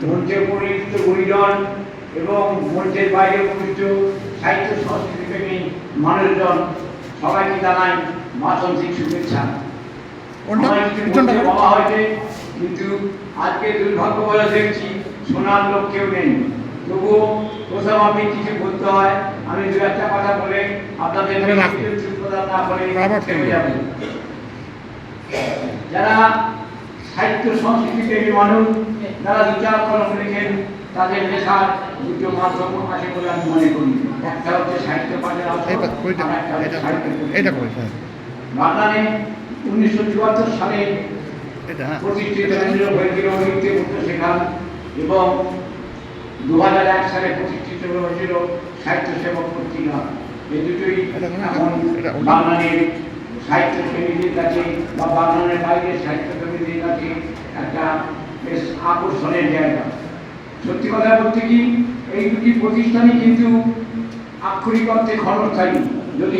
মঞ্চে পরিচিত গুণীজন এবং মঞ্চের বাইরে উপস্থিত সাহিত্য সংস্কৃতি প্রেমী মানুষজন সবাইকে জানাই মাতন্ত্রিক শুভেচ্ছা। বলা হয়েছে, কিন্তু আজকে দুর্ভাগ্য বলে দেখছি শোনার লোক কেউ নেই। তবুও প্রথম আপনি কিছু বলতে হয়, আমি দু একটা কথা বলে আপনাদের প্রদান না করে থেমে যাবে। যারা সাহিত্য সংস্কৃতি প্রেমী মানুষ, যারা বিচার কলম লেখেন, তাদের লেখার দুটো মাধ্যম আছে বলে আমি মনে করি। একটা হচ্ছে সাহিত্য পাঠের বাগানে 1974 সালে প্রতিষ্ঠিত হয়েছিল শেখা এবং 2001 সালে প্রতিষ্ঠিত হয়েছিল সাহিত্য সেবক পত্রিকা। এই দুটোই এখন বাঙালির সাহিত্য প্রেমীদের কাছে বা বাঙালির বাইরের সাহিত্য প্রেমীদের কাছে একটা বেশ আকর্ষণের জায়গা। সত্যি কথা বলতে কি, এই দুটি প্রতিষ্ঠানই কিন্তু আক্ষরিক অর্থে ক্ষণস্থায়ী। যদি